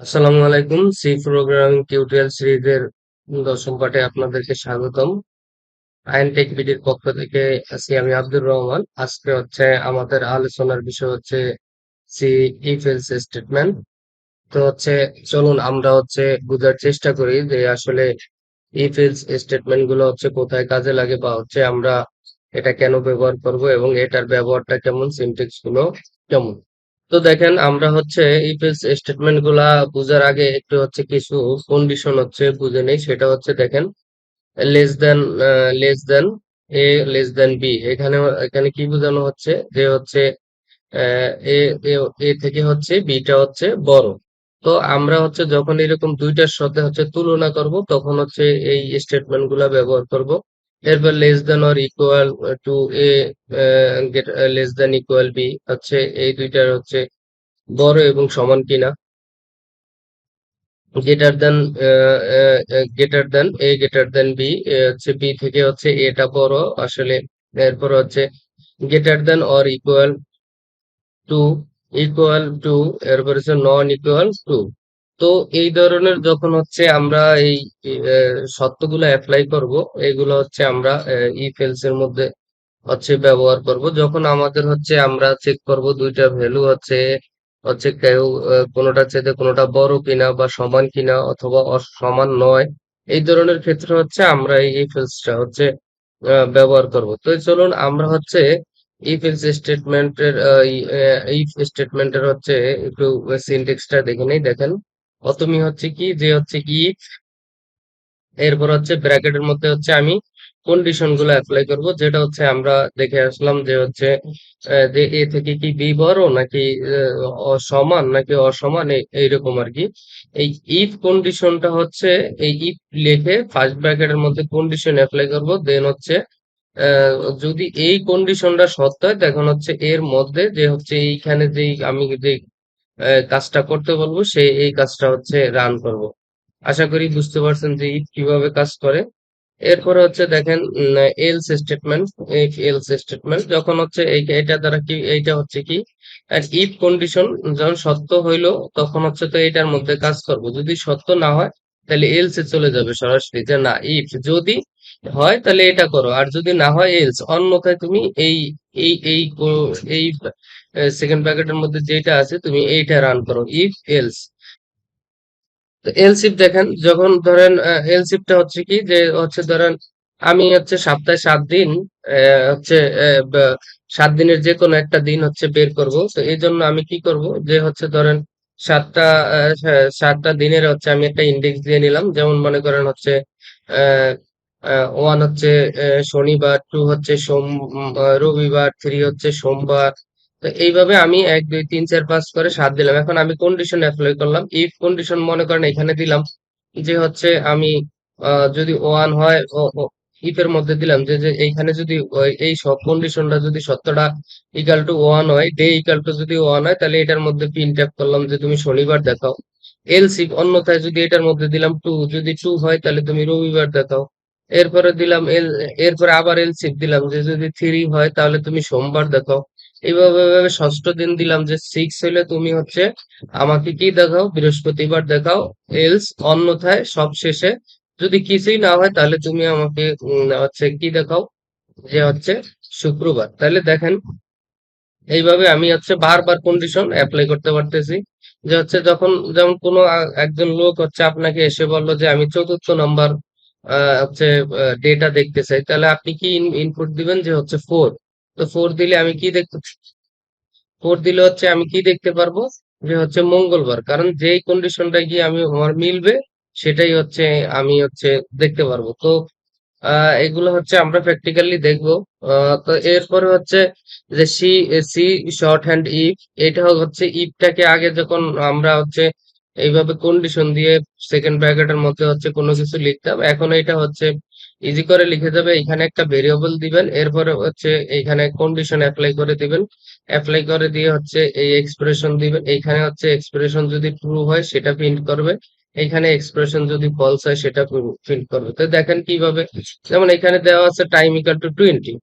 আসসালামু আলাইকুম। C programming tutorial সিরিজের 10ম পাঠে আপনাদেরকে স্বাগতম। আইন টেক বিডির পক্ষ থেকে আছি আমি আব্দুর রহমান। আজকে হচ্ছে আমাদের আলোচনার বিষয় হচ্ছে সি ইফ এলস স্টেটমেন্ট। তো হচ্ছে চলুন আমরা হচ্ছে বোঝার চেষ্টা করি যে আসলে ইফ এলস স্টেটমেন্ট গুলো হচ্ছে কোথায় কাজে লাগে বা হচ্ছে আমরা এটা কেন ব্যবহার করব এবং এটার ব্যবহারটা কেমন, সিনট্যাক্স গুলো কেমন। তো দেখেন আমরা হচ্ছে ইফ এলস স্টেটমেন্ট গুলা বুঝার আগে একটু হচ্ছে কিছু কন্ডিশন হচ্ছে বুঝে নেই। সেটা হচ্ছে দেখেন লেস দেন লেস দেন এ লেস দেন বি। এখানে এখানে কি বোঝানো হচ্ছে যে হচ্ছে এ এ এ থেকে হচ্ছে বিটা হচ্ছে বড়। তো আমরা হচ্ছে যখন এরকম দুইটার সাথে হচ্ছে তুলনা করব তখন হচ্ছে এই স্টেটমেন্ট গুলা ব্যবহার করব। এরপর less than or equal to A, get less than equal B হচ্ছে এই দুইটার হচ্ছে বড় এবং সমান কিনা। Greater than greater than A greater than B, হচ্ছে বি থেকে হচ্ছে এটা বড় আসলে। এরপর হচ্ছে greater than or to equal to, এরপর হচ্ছে নন ইকুয়াল টু। তো এই ধরনের যখন হচ্ছে আমরা এই শর্তগুলো অ্যাপ্লাই করব, এগুলো হচ্ছে আমরা ইফ এলস এর মধ্যে হচ্ছে ব্যবহার করব। যখন আমাদের হচ্ছে আমরা চেক করব দুইটা ভ্যালু হচ্ছে হচ্ছে কেউ কোনোটা চেয়ে কোনোটা বড় কিনা বা সমান কিনা অথবা সমান নয়, এই ধরনের ক্ষেত্রে হচ্ছে আমরা এই ইফ এলসটা হচ্ছে ব্যবহার করব। তো চলুন আমরা হচ্ছে ইফ এলস স্টেটমেন্টের ইফ স্টেটমেন্টের হচ্ছে একটু সিনট্যাক্সটা দেখে নেই। দেখেন প্রথমে হচ্ছে কি যে হচ্ছে কি এরপর হচ্ছে ব্র্যাকেটের মধ্যে হচ্ছে আমি কন্ডিশন গুলো অ্যাপ্লাই করব, যেটা হচ্ছে আমরা দেখে আসলাম যে হচ্ছে যে এ থেকে কি বি বড় নাকি সমান নাকি অসমান, এইরকম আর কি। এই ইফ কন্ডিশনটা হচ্ছে এই ইফ লিখে ফার্স্ট ব্র্যাকেটের মধ্যে কন্ডিশন অ্যাপ্লাই করব, দেন হচ্ছে আহ, যদি এই কন্ডিশনটা সত্য হয় তখন হচ্ছে এর মধ্যে যে হচ্ছে এইখানে যে আমি যে কাজটা করতে বলবো সে এই কাজটা হচ্ছে রান করব। আশা করি বুঝতে পারছেন যে ইফ কিভাবে কাজ করে। এরপরে হচ্ছে দেখেন এলস স্টেটমেন্ট। এলস স্টেটমেন্ট যখন হচ্ছে এটা দ্বারা কি, এইটা হচ্ছে কি ইফ কন্ডিশন যখন সত্য হইলো তখন হচ্ছে তো এটার মধ্যে কাজ করব। যদি সত্য না হয় তাহলে এলস এ চলে যাবে সরাসরি, যে না ইফ যদি হয় তাহলে এটা করো, আর যদি না হয় এলস, অন্যথায় তুমি এই এই এই এই সেকেন্ড ব্র্যাকেটের মধ্যে যেটা আছে তুমি এইটা রান করো, ইফ এলস। তো এলসিফ দেখেন যখন ধরেন এলসিফটা হচ্ছে কি যে হচ্ছে ধরেন আমি হচ্ছে সপ্তাহে 7 দিন, হচ্ছে 7 দিনের যে কোনো একটা দিন হচ্ছে বের করব। তো এই জন্য আমি কি করব যে হচ্ছে ধরেন সাতটা হ্যাঁ, 7টা দিনের হচ্ছে আমি একটা ইন্ডেক্স দিয়ে নিলাম। যেমন মনে করেন হচ্ছে আহ 1 হচ্ছে শনিবার, 2 হচ্ছে রবিবার, 3 হচ্ছে সোমবার। তো এইভাবে আমি 1 2 3 4 5 করে 7 দিলাম। এখন আমি কন্ডিশন অ্যাপ্লাই করলাম। ইফ কন্ডিশন মনে করেন এখানে দিলাম যে হচ্ছে আমি যদি 1 হয় ইফ এর মধ্যে দিলাম যে যে এইখানে যদি এই সব কন্ডিশনটা যদি সত্যটা ইকাল টু 1 হয়, ডে ইকাল টু যদি 1 হয় তাহলে এটার মধ্যে প্রিন্ট ট্যাপ করলাম যে তুমি শনিবার দেখাও। এলস ইফ অন্যথায় যদি এটার মধ্যে দিলাম 2, যদি 2 হয় তাহলে তুমি রবিবার দেখাও। এরপরে দিলাম এরপরে আবার এলস ইফ দিলাম যে যদি 3 হয় তাহলে তুমি সোমবার দেখাও। এইভাবে ষষ্ঠ দিন দিলাম যে 6 হইলে তুমি হচ্ছে আমাকে কি দেখাও, বৃহস্পতিবার দেখাও। এলস অন্যথায় সব শেষে যদি কিছুই না হয় তাহলে তুমি আমাকে হচ্ছে কি দেখাও, যে হচ্ছে শুক্রবার। তাহলে দেখেন এইভাবে আমি হচ্ছে বারবার কন্ডিশন অ্যাপ্লাই করতে পারতেছি। যে হচ্ছে যখন যেমন কোনো একজন লোক হচ্ছে আপনাকে এসে বললো যে আমি চতুর্থ নম্বর হচ্ছে ডেটা দেখতে চাই, তাহলে আপনি কি ইনপুট দিবেন যে হচ্ছে 4। তো 4 দিলে আমি কি দেখতে, 4 দিলে হচ্ছে আমি কি দেখতে পারবো যে হচ্ছে মঙ্গলবার, কারণ যেই কন্ডিশনটা গিয়ে আমি আমার মিলবে সেটাই হচ্ছে আমি হচ্ছে দেখতে পারবো। তো এগুলো হচ্ছে আমরা প্র্যাকটিক্যালি দেখবো। তো এরপরে হচ্ছে যে C C short hand if, এটা হচ্ছে ইফটাকে আগে যখন আমরা হচ্ছে এইভাবে কন্ডিশন দিয়ে সেকেন্ড ব্র্যাকেটের মধ্যে হচ্ছে কোনো কিছু লিখতাম, এখন এটা হচ্ছে ইজি করে লিখে যাবে। এখানে একটা ভেরিয়েবল দিবেন, এরপরে হচ্ছে এইখানে কন্ডিশন অ্যাপ্লাই করে দিবেন। অ্যাপ্লাই করে দিয়ে হচ্ছে এই এক্সপ্রেশন দিবেন। এইখানে হচ্ছে এক্সপ্রেশন যদি ট্রু হয় সেটা প্রিন্ট করবে, এখানে এক্সপ্রেশন যদি ফলস হয় সেটা প্রিন্ট করবে। তো দেখেন কিভাবে, যেমন এখানে দেওয়া আছে টাইম ইকাল টু 20,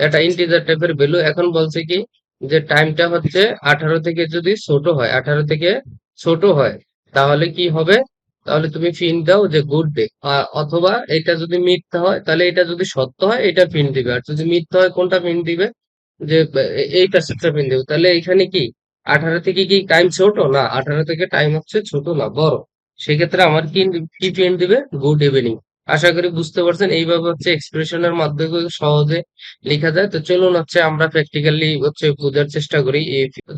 এটা ইন্টিজার টাইপের ভ্যালু। এখন বলছে কি যে টাইমটা হচ্ছে 18 থেকে যদি ছোট হয়, 18 থেকে ছোট হয় তাহলে কি হবে? তাহলে তুমি প্রিন্ট দাও যে গুড ডে, অথবা এটা যদি মিথ্যা হয় তাহলে এটা যদি সত্য হয় এটা প্রিন্ট দিবে, আর যদি মিথ্যা হয় কোনটা প্রিন্ট দিবে? যে এই প্যাসেজটা প্রিন্ট দিবে। তাহলে এখানে কি 18 থেকে কি টাইম ছোট? না, 18 থেকে টাইম হচ্ছে ছোট না, বড়। সেক্ষেত্রে আমার কি কি প্রিন্ট দিবে? Good evening. আশা করি বুঝতে পারছেন। এইভাবে হচ্ছে এক্সপ্রেশনের মাধ্যমে সহজে লেখা যায়। তো চলুন হচ্ছে আমরা প্র্যাকটিক্যালি হচ্ছে বোঝার চেষ্টা করি।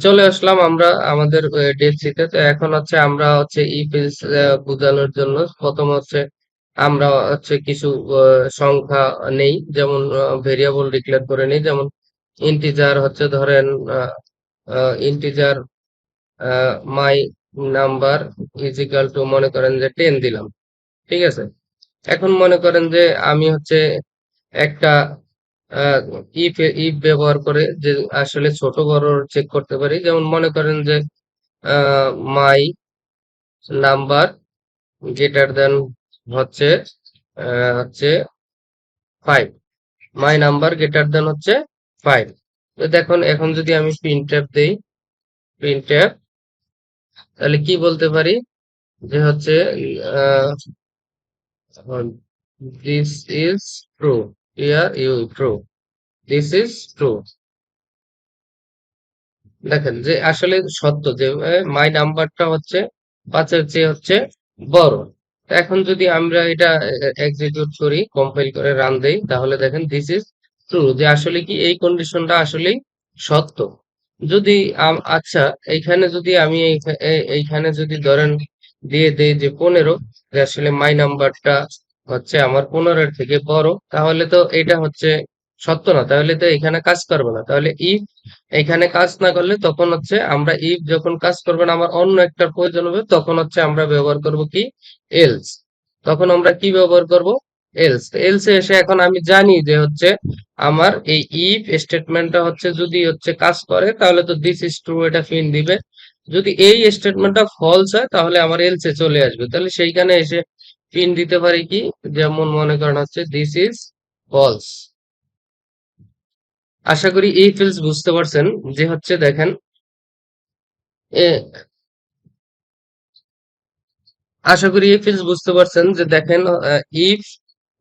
চলে আসলাম আমরা আমাদের ডেট শিটে। তো এখন হচ্ছে আমরা হচ্ছে পেজ বোঝানোর জন্য প্রথম হচ্ছে আমরা হচ্ছে কিছু সংখ্যা নেই, যেমন ভেরিয়েবল ডিক্লেয়ার করে নেই। যেমন ইন্টিজার হচ্ছে ধরেন integer my number is equal to মনে করেন যে 10 দিলাম। ঠিক আছে। এখন মনে করেন যে আমি হচ্ছে একটা ইফ ইফ ব্যবহার করে যে আসলে ছোট বড় চেক করতে পারি। যেমন মনে করেন যে মাই নাম্বার গ্রেটার দেন হচ্ছে হচ্ছে 5, মাই নাম্বার গ্রেটার দেন হচ্ছে 5। তো দেখুন এখন যদি আমি প্রিন্টএফ দেই, প্রিন্টএফ, তাহলে কি বলতে পারি যে হচ্ছে this is true, here you true, this is true. দেখেন যে আসলে সত্য যে মাই নাম্বারটা হচ্ছে 5-এর চেয়ে হচ্ছে বড়। তো এখন যদি আমরা এটা এক্সিকিউট করি, কম্পাইল করে রান দেই, তাহলে দেখেন দিস ইজ ট্রু, যে আসলে কি এই কন্ডিশনটা আসলেই সত্য। যদি আচ্ছা, এইখানে যদি আমি এইখানে যদি ধরেন দিয়ে দেই যে 15, যে আসলে মাই নাম্বারটা হচ্ছে আমার 15-এর থেকে বড়, তাহলে তো এটা হচ্ছে সত্য না, তাহলে তো এখানে কাজ করবে না। তাহলে ইফ এখানে কাজ না করলে তখন হচ্ছে আমরা ইফ যখন কাজ করবে না, আমার অন্য একটার প্রয়োজন হবে, তখন হচ্ছে আমরা ব্যবহার করব কি? এলস। তখন আমরা কি ব্যবহার করব? এলস। এলসে এসে এখন আমি জানি যে হচ্ছে আমার এই ইফ স্টেটমেন্টটা হচ্ছে যদি হচ্ছে কাজ করে তাহলে তো দিস ইজ ট্রু এটা প্রিন্ট দিবে। যদি এই স্টেটমেন্টটা ফলস হয় তাহলে আমার এলসে চলে আসবে, তাহলে সেইখানে এসে প্রিন্ট দিতে পারি কি? যেমন মনে করেন হচ্ছে দিস ইজ ফলস। আশা করি এই ফিল্ডস বুঝতে পারছেন। যে হচ্ছে দেখেন এ আশা করি এই ফিল্ডস বুঝতে পারছেন যে দেখেন ইফ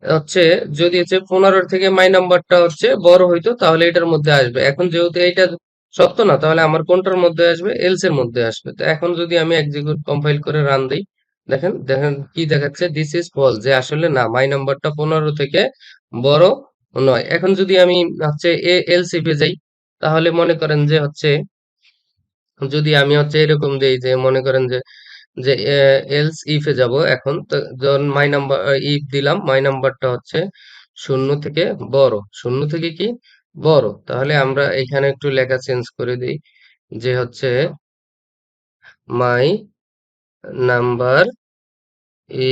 হচ্ছে যদি হচ্ছে 15 থেকে মাই নাম্বারটা হচ্ছে বড় হইতো তাহলে এটার মধ্যে আসবে। এখন যেহেতু এটা সত্য না, তাহলে আমার কোনটার মধ্যে আসবে? এলস এর মধ্যে আসবে। তো এখন যদি আমি এক্সিকিউট কম্পাইল করে রান দিই, দেখেন দেখেন কি দেখাচ্ছে? দিস ইজ ফলস, যে আসলে না, মাই নাম্বারটা 15 থেকে বড় নয়। এখন যদি আমি হচ্ছে এলস ইফে যাই, তাহলে মনে করেন যে হচ্ছে যদি আমি হচ্ছে এরকম দেই যে মনে করেন যে যে এলস ইফে যাব এখন, তো যখন মাই নাম্বার ইফ দিলাম, মাই নাম্বারটা হচ্ছে 0 থেকে বড়, 0 থেকে কি বড়, তাহলে আমরা এখানে একটু লেখা চেঞ্জ করে দিই যে হচ্ছে my number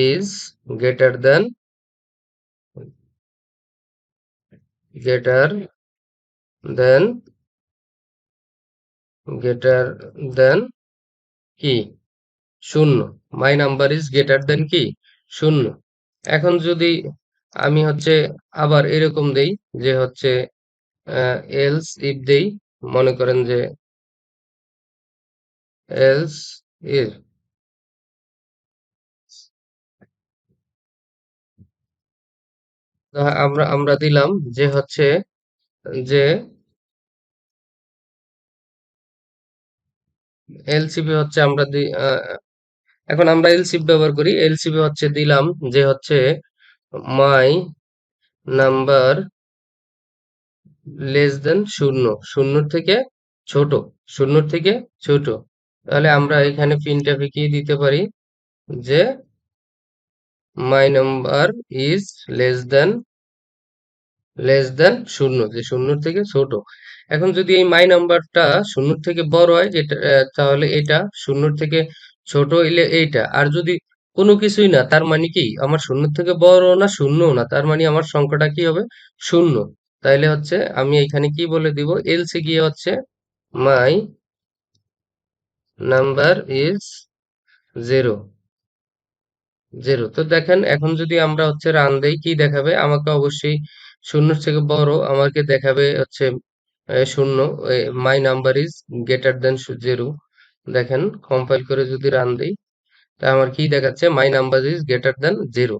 is greater than, greater than, greater দেন কি? 0। My number is greater than কি? 0। এখন যদি আমি হচ্ছে আবার এরকম দেই যে হচ্ছে এলস ইফ দেই, মনে করেন যে এলস ইফ আমরা আমরা দিলাম যে হচ্ছে যে এলসিবি হচ্ছে আমরা এখন আমরা এলসিবি ব্যবহার করি। এলসিবি হচ্ছে দিলাম যে হচ্ছে মাই নাম্বার লেস দেন 0, 0 থেকে ছোট, 0 থেকে ছোট। তাহলে আমরা এখানে প্রিন্টএফে কি দিতে পারি যে my number is less than, less than 0, যে 0 থেকে ছোট। এখন যদি এই মাই নাম্বারটা 0 থেকে বড় হয়, যেটা তাহলে এটা 0 থেকে ছোট হইলে এইটা। আর যদি কোনো কিছুই না, তার মানে কি আমার 0 থেকে বড় না, শূন্যও না, তার মানে আমার সংখ্যাটা কি হবে? 0। তাইলে হচ্ছে আমি এখানে কি বলে দিব? এলসে গিয়ে হচ্ছে মাই নাম্বার ইজ 0, 0। তো দেখেন এখন যদি আমরা হচ্ছে রান দেই কি দেখাবে? আমাকে অবশ্যই 0 থেকে বড় আমাকে দেখাবে হচ্ছে 0। My number is greater than 0। দেখেন কম্পাইল করে যদি রান দেই, তাই আমার কি দেখাচ্ছে, my number is greater than 0।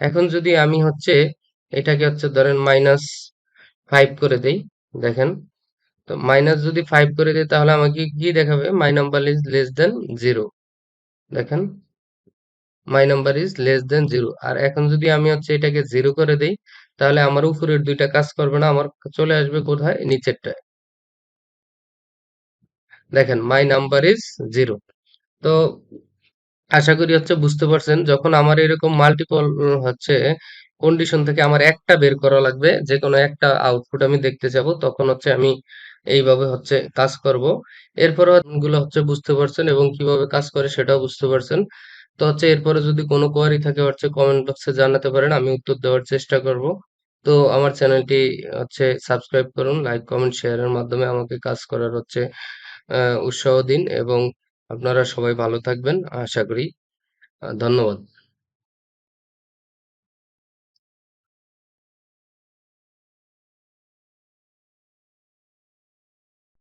এখন যদি আমি হচ্ছে এটাকে হচ্ছে ধরেন -5 করে দেই, দেখেন, তো মাইনাস যদি 5 করে দেই তাহলে আমাকে কি দেখাবে, my number is less than 0। দেখেন, my number is less than 0। আর এখন যদি আমি হচ্ছে এটাকে 0 করে দেই তাহলে আমার উপরের দুইটা কাজ করবে না, আমার চলে আসবে কোথায়, নিচেরটায়। দেখেন, মাই নাম্বার ইজ 0। তো আশা করি হচ্ছে বুঝতে পারছেন, যখন আমার এরকম মাল্টিপল হচ্ছে কন্ডিশন থেকে আমার একটা বের করা লাগবে, যে কোনো একটা আউটপুট আমি দেখতে চাবো, তখন হচ্ছে আমি এইভাবে হচ্ছে কাজ করব। এরপরে গুলো হচ্ছে বুঝতে পারছেন এবং কিভাবে কাজ করে সেটাও বুঝতে পারছেন। তো হচ্ছে এরপরে যদি কোনো কোয়ারি থাকে হচ্ছে কমেন্ট বক্সে জানাতে পারেন, আমি উত্তর দেওয়ার চেষ্টা করব। তো আমার চ্যানেলটি হচ্ছে সাবস্ক্রাইব করুন, লাইক কমেন্ট শেয়ারের মাধ্যমে আমাকে কাজ করার হচ্ছে উৎসাহ দিন, এবং আপনারা সবাই ভালো থাকবেন আশা করি। ধন্যবাদ।